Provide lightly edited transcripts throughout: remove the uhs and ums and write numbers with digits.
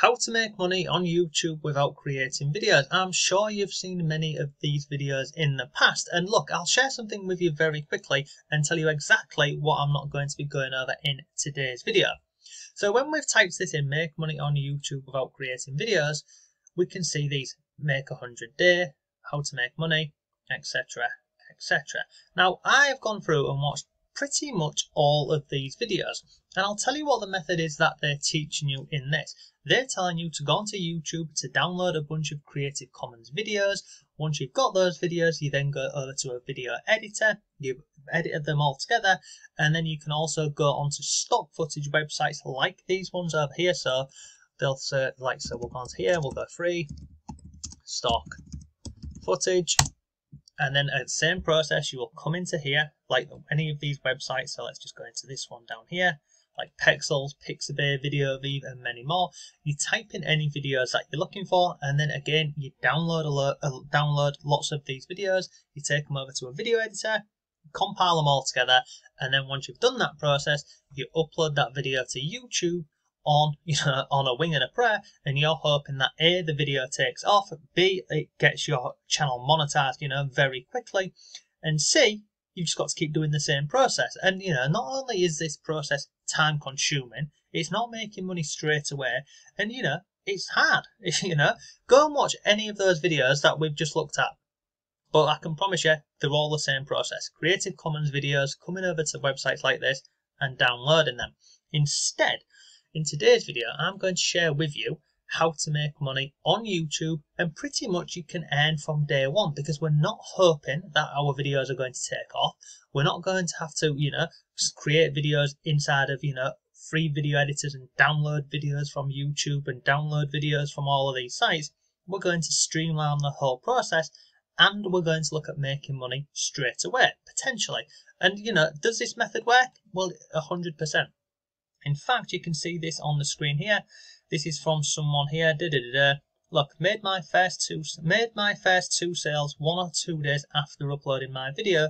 How to make money on YouTube without creating videos. I'm sure you've seen many of these videos in the past, and look, I'll share something with you very quickly and tell you exactly what I'm not going to be going over in today's video. So when we've typed this in, make money on YouTube without creating videos, we can see these: make 100 day, how to make money, etc, etc. Now I've gone through and watched pretty much all of these videos, and I'll tell you what the method is that they're teaching you in this. They're telling you to go onto YouTube to download a bunch of Creative Commons videos. Once you've got those videos, you then go over to a video editor, you've edited them all together, and then you can also go onto stock footage websites like these ones over here. So they'll say, so we'll go onto here, we'll go free stock footage, and then at the same process you will come into here like any of these websites. So let's just go into this one down here, like Pexels, Pixabay, VidIQ, and many more. You type in any videos that you're looking for, and then again you download lots of these videos. You take them over to a video editor, compile them all together, and then once you've done that process, you upload that video to YouTube on a wing and a prayer, and you're hoping that A, the video takes off, B, it gets your channel monetized very quickly, and C, you've just got to keep doing the same process. And not only is this process time consuming, it's not making money straight away, and it's hard. Go and watch any of those videos that we've just looked at, but I can promise you they're all the same process: Creative Commons videos, coming over to websites like this and downloading them. Instead, in today's video, I'm going to share with you how to make money on YouTube, and pretty much you can earn from day one, because we're not hoping that our videos are going to take off. We're not going to have to, create videos inside of, free video editors and download videos from YouTube and download videos from all of these sites. We're going to streamline the whole process, and we're going to look at making money straight away, potentially. And, does this method work? Well, 100%. In fact, you can see this on the screen here. This is from someone here. Look, made my first two sales 1 or 2 days after uploading my video,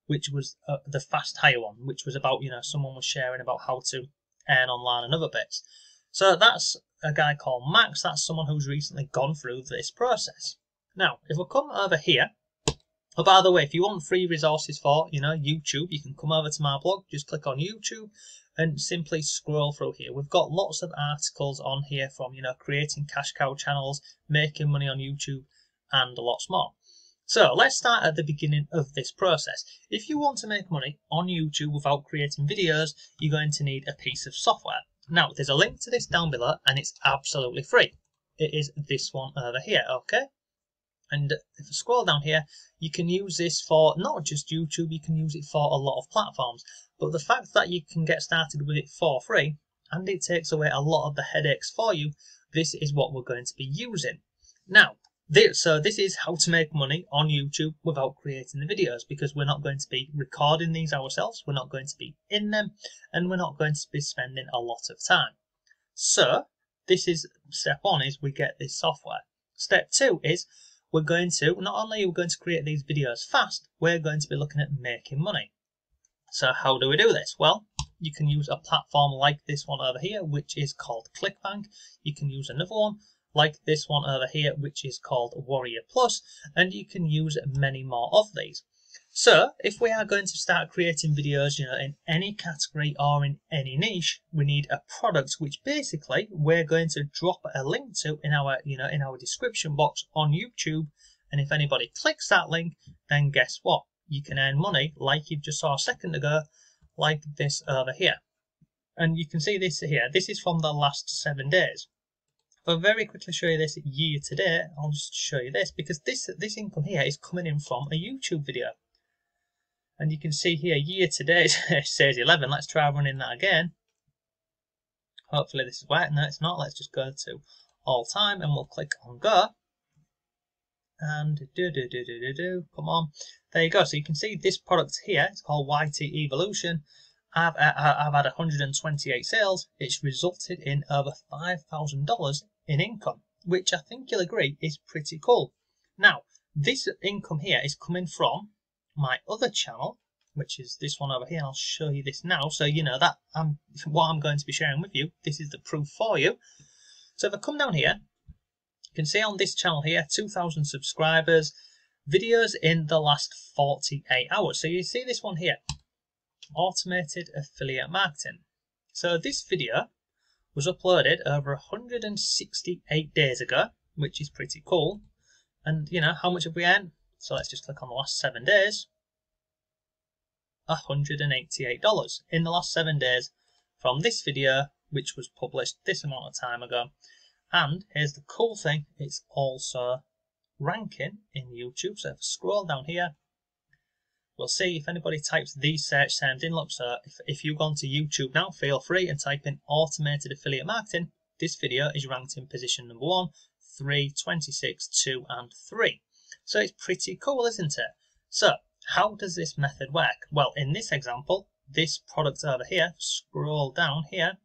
which was the fast hire one, which was about someone was sharing about how to earn online and other bits. So that's a guy called Max. That's someone who's recently gone through this process. Now, if we come over here. Oh, by the way, if you want free resources for YouTube, you can come over to my blog. Just click on YouTube and simply scroll through here. We've got lots of articles on here from creating cash cow channels, making money on YouTube, and lots more. So let's start at the beginning of this process. If you want to make money on YouTube without creating videos, you're going to need a piece of software. Now, there's a link to this down below, and it's absolutely free. It is this one over here, okay? And if you scroll down here, you can use this for not just YouTube, you can use it for a lot of platforms. But the fact that you can get started with it for free, and it takes away a lot of the headaches for you, this is what we're going to be using. Now, so this is how to make money on YouTube without creating the videos, because we're not going to be recording these ourselves, we're not going to be in them, and we're not going to be spending a lot of time. So, this is step 1, is we get this software. Step 2 is we're going to, not only are we going to create these videos fast, we're going to be looking at making money. So how do we do this? Well, you can use a platform like this one over here, which is called ClickBank. You can use another one like this one over here, which is called Warrior Plus, and you can use many more of these. So if we are going to start creating videos, in any category or in any niche, we need a product which basically we're going to drop a link to in our, in our description box on YouTube. And if anybody clicks that link, then guess what? You can earn money like you just saw a second ago, like this over here. And you can see this here. This is from the last 7 days. I'll very quickly show you this year to date. I'll just show you this, because this income here is coming in from a YouTube video. And you can see here, year to date, it says 11. Let's try running that again. Hopefully this is right. No, it's not. Let's just go to all time, and we'll click on go. And come on. There you go. So you can see this product here. It's called YT Evolution. I've had 128 sales. It's resulted in over $5,000 in income, which I think you'll agree is pretty cool. Now, this income here is coming from my other channel, which is this one over here. I'll show you this now, so that what I'm going to be sharing with you, this is the proof for you. So if I come down here, you can see on this channel here, 2,000 subscribers, videos in the last 48 hours. So you see this one here, automated affiliate marketing. So this video was uploaded over 168 days ago, which is pretty cool. And you know, how much have we earned? So let's just click on the last 7 days. $188 in the last 7 days from this video, which was published this amount of time ago. And here's the cool thing, it's also ranking in YouTube. So if I scroll down here, we'll see if anybody types these search terms in. Look, so if you go onto YouTube now, feel free and type in automated affiliate marketing. This video is ranked in position number 1, 3, 26, 2 and 3. So it's pretty cool, isn't it? So how does this method work? Well, in this example, this product over here, scroll down here,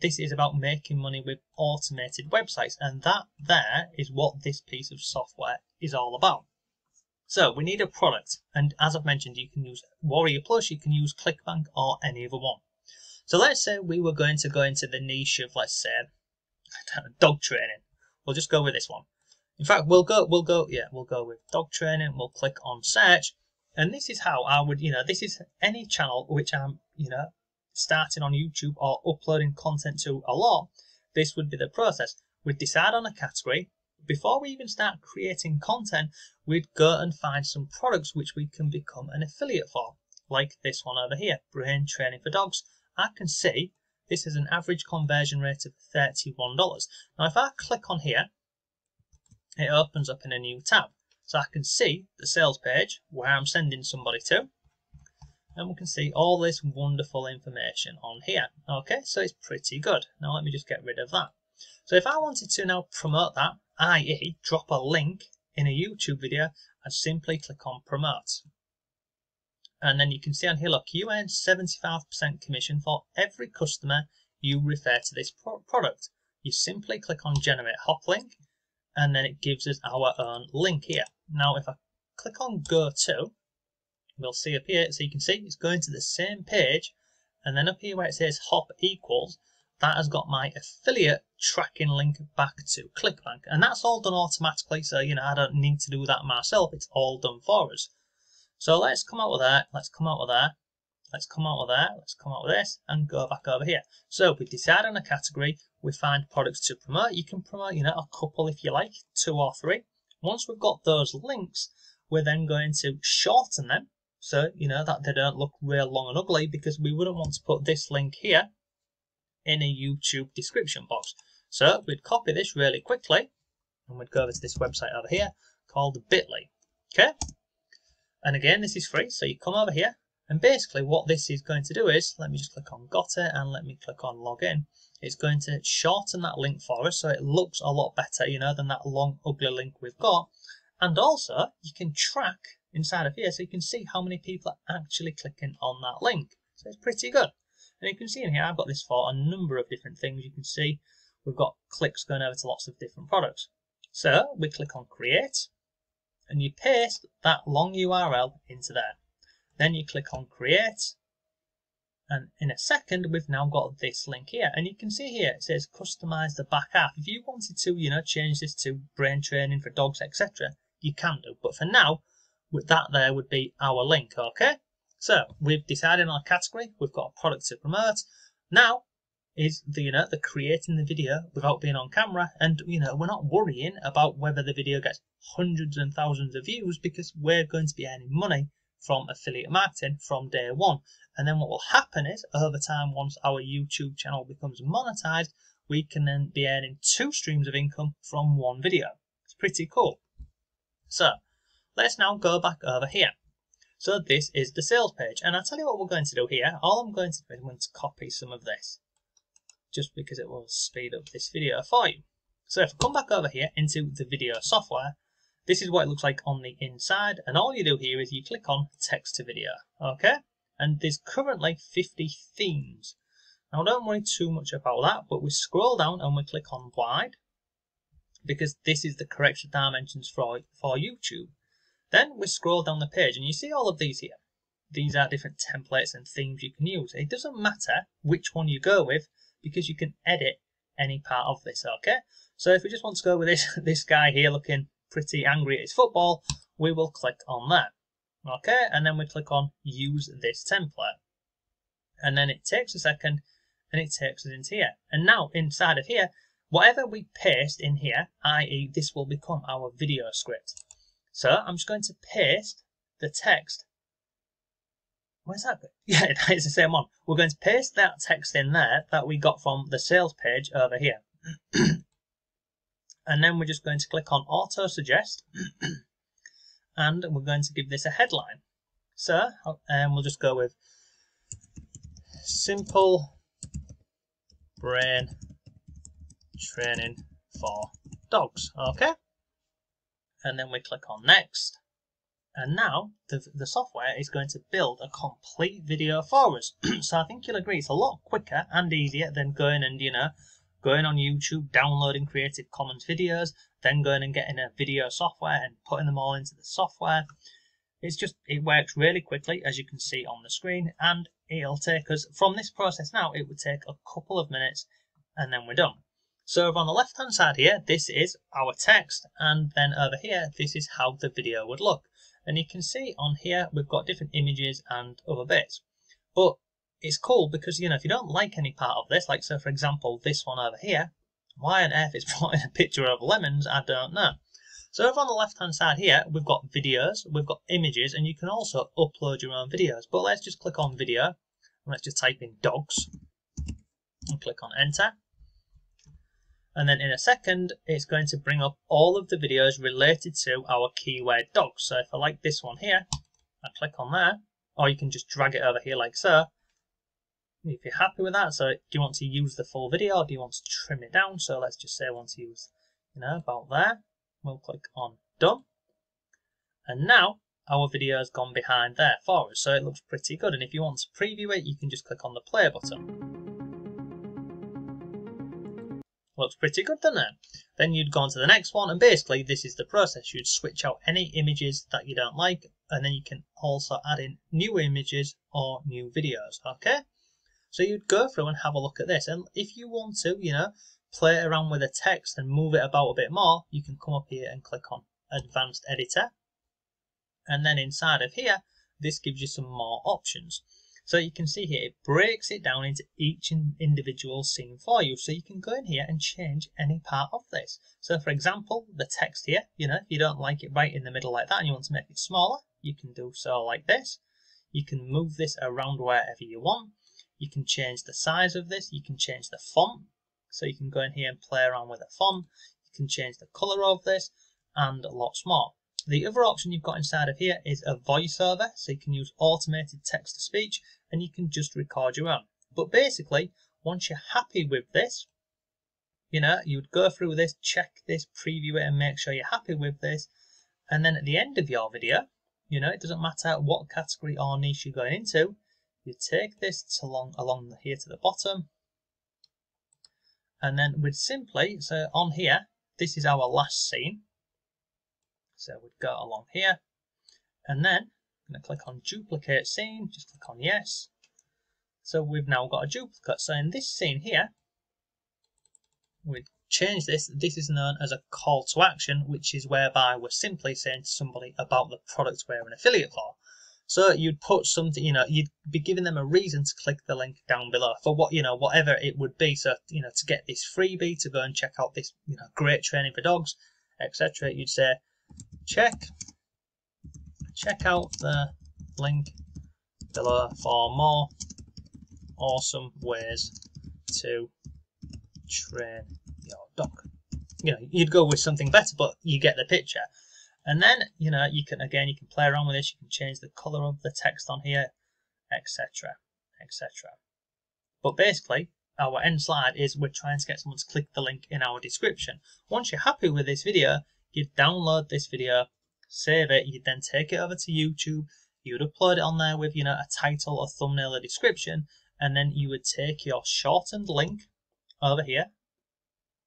this is about making money with automated websites, and that there is what this piece of software is all about. So we need a product, and as I've mentioned, you can use Warrior Plus, you can use ClickBank or any other one. So let's say we were going to go into the niche of, let's say, dog training. We'll just go with this one. In fact, we'll go with dog training. We'll click on search, and this is how I would, this is any channel which I'm, starting on YouTube or uploading content to a lot. This would be the process. We'd decide on a category. Before we even start creating content, we'd go and find some products which we can become an affiliate for, like this one over here, brain training for dogs. I can see this is an average conversion rate of $31. Now, if I click on here, it opens up in a new tab. So I can see the sales page where I'm sending somebody to, and we can see all this wonderful information on here. Okay, so it's pretty good. Now let me just get rid of that. So if I wanted to now promote that, i.e. drop a link in a YouTube video, I'd simply click on promote. And then you can see on here, look, you earn 75% commission for every customer you refer to this product. You simply click on generate hop link, and then it gives us our own link here. Now if I click on go to, we'll see up here, so you can see it's going to the same page, and then up here where it says hop equals, that has got my affiliate tracking link back to ClickBank, and that's all done automatically. So I don't need to do that myself, it's all done for us. So let's come out with that, let's come out with that, let's come out with that, let's come out with this, and go back over here. So we decide on a category, we find products to promote. You can promote a couple if you like, 2 or 3. Once we've got those links, we're then going to shorten them, so that they don't look real long and ugly, because we wouldn't want to put this link here in a YouTube description box. So we'd copy this really quickly, and we'd go over to this website over here called Bitly. Okay, and again, this is free, so you come over here, and basically what this is going to do is, let me just click on got it, and let me click on login. It's going to shorten that link for us, so it looks a lot better than that long ugly link we've got. And also you can track inside of here, so you can see how many people are actually clicking on that link. So it's pretty good. And you can see in here, I've got this for a number of different things. You can see we've got clicks going over to lots of different products. So we click on create, and you paste that long URL into there. Then you click on create, and in a second we've now got this link here, and you can see here it says customize the back half. If you wanted to change this to brain training for dogs, etc., you can do, but for now with that there would be our link. Okay, so we've decided on a category, we've got a product to promote. Now is the creating the video without being on camera, and we're not worrying about whether the video gets hundreds and thousands of views, because we're going to be earning money from affiliate marketing from day one. And then what will happen is, over time, once our YouTube channel becomes monetized, we can then be earning 2 streams of income from 1 video. It's pretty cool. So let's now go back over here. So this is the sales page, and I'll tell you what we're going to do here. All I'm going to do is I'm going to copy some of this, just because it will speed up this video for you. So if I come back over here into the video software, this is what it looks like on the inside, and all you do here is you click on text to video. Okay, and there's currently 50 themes. Now don't worry too much about that, but we scroll down and we click on wide, because this is the correct dimensions for YouTube. Then we scroll down the page and you see all of these here. These are different templates and themes you can use. It doesn't matter which one you go with, because you can edit any part of this. Okay, so if we just want to go with this guy here looking pretty angry at his football, we will click on that. Okay, and then we click on use this template, and then it takes a second and it takes us into here. And now inside of here, whatever we paste in here, i.e. this will become our video script. So I'm just going to paste the text. Where's that bit? Yeah, it's the same one. We're going to paste that text in there that we got from the sales page over here. And then we're just going to click on auto suggest. And we're going to give this a headline. So we'll just go with simple brain training for dogs. Okay, and then we click on next, and now the software is going to build a complete video for us. So I think you'll agree it's a lot quicker and easier than going and going on YouTube, downloading Creative Commons videos, then going and getting a video software and putting them all into the software. It works really quickly, as you can see on the screen, and it'll take us, from this process now, it would take a couple of minutes and then we're done. So over on the left hand side here, this is our text, and then over here, this is how the video would look. And you can see on here, we've got different images and other bits. But it's cool because, if you don't like any part of this, like so for example, this one over here, why on earth it's brought in a picture of lemons, I don't know. So over on the left hand side here, we've got videos, we've got images, and you can also upload your own videos. But let's just click on video, and let's just type in dogs, and click on enter. And then in a second, it's going to bring up all of the videos related to our keyword dogs. So if I like this one here, I click on there, or you can just drag it over here like so. If you're happy with that, so do you want to use the full video or do you want to trim it down? So let's just say I want to use, about there. We'll click on done. And now our video has gone behind there for us. So it looks pretty good. And if you want to preview it, you can just click on the play button. Looks pretty good, doesn't it? Then you'd go on to the next one, and basically this is the process. You'd switch out any images that you don't like, and then you can also add in new images or new videos. Okay, so you'd go through and have a look at this, and if you want to play around with the text and move it about a bit more, you can come up here and click on advanced editor, and then inside of here this gives you some more options. So you can see here, it breaks it down into each individual scene for you. So you can go in here and change any part of this. So for example, the text here, if you don't like it right in the middle like that and you want to make it smaller, you can do so like this. You can move this around wherever you want. You can change the size of this. You can change the font. So you can go in here and play around with the font. You can change the color of this and lots more. The other option you've got inside of here is a voiceover, so you can use automated text-to-speech and you can just record your own. But basically, once you're happy with this, you'd go through this, check this, preview it and make sure you're happy with this. And then at the end of your video, it doesn't matter what category or niche you're going into, you take this along here to the bottom. And then we'd simply, so on here, this is our last scene. So we'd go along here, and then I'm going to click on duplicate scene, just click on yes. So we've now got a duplicate. So in this scene here, we'd change this. This is known as a call to action, which is whereby we're simply saying to somebody about the product we're an affiliate for. So you'd put something, you'd be giving them a reason to click the link down below for what, whatever it would be. So, to get this freebie, to go and check out this, great training for dogs, etc. You'd say, check out the link below for more awesome ways to train your dog. You'd go with something better, but you get the picture. And then, you can play around with this. You can change the color of the text on here, etc., etc. But basically, our end slide is we're trying to get someone to click the link in our description. Once you're happy with this video, you'd download this video, save it, you'd then take it over to YouTube, you'd upload it on there with, a title, a thumbnail, a description, and then you would take your shortened link over here,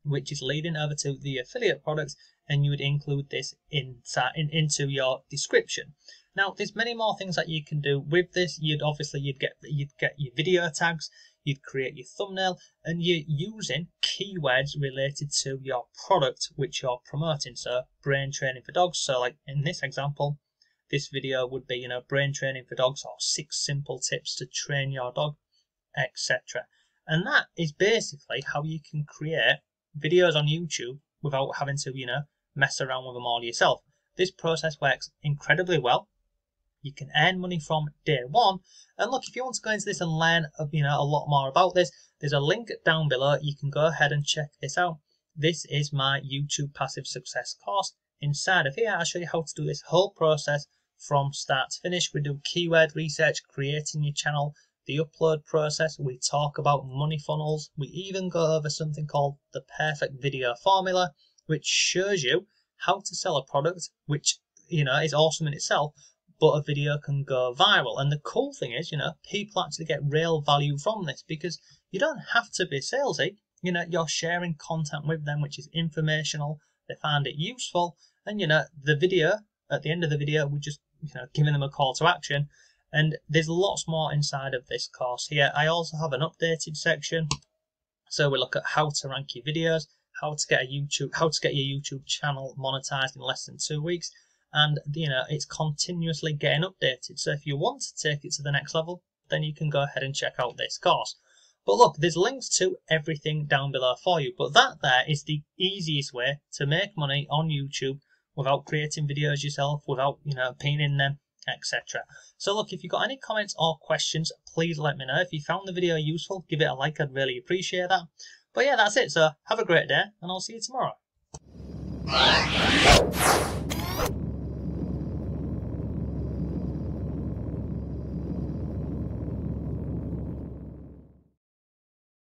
which is leading over to the affiliate products, and you would include this into your description. Now, there's many more things that you can do with this. You'd get your video tags. you'd create your thumbnail, and you're using keywords related to your product which you're promoting. So brain training for dogs. So like in this example, this video would be, brain training for dogs, or 6 simple tips to train your dog, etc. And that is basically how you can create videos on YouTube without having to, mess around with them all yourself. This process works incredibly well. You can earn money from day one. And look, if you want to go into this and learn, a lot more about this, there's a link down below. You can go ahead and check this out. This is my YouTube Passive Success course. Inside of here, I'll show you how to do this whole process from start to finish. We do keyword research, creating your channel, the upload process. We talk about money funnels. We even go over something called the perfect video formula, which shows you how to sell a product, which, is awesome in itself, but a video can go viral. And the cool thing is, people actually get real value from this, because you don't have to be salesy. You're sharing content with them, which is informational. They find it useful. And, the video, at the end of the video, we just, giving them a call to action. And there's lots more inside of this course here. I also have an updated section. So we look at how to rank your videos, how to get your YouTube channel monetized in less than 2 weeks. And, it's continuously getting updated. So if you want to take it to the next level, then you can go ahead and check out this course. But look, there's links to everything down below for you. But that there is the easiest way to make money on YouTube without creating videos yourself, without, being in them, etc. So look, if you've got any comments or questions, please let me know. If you found the video useful, give it a like. I'd really appreciate that. But yeah, that's it. So have a great day, and I'll see you tomorrow.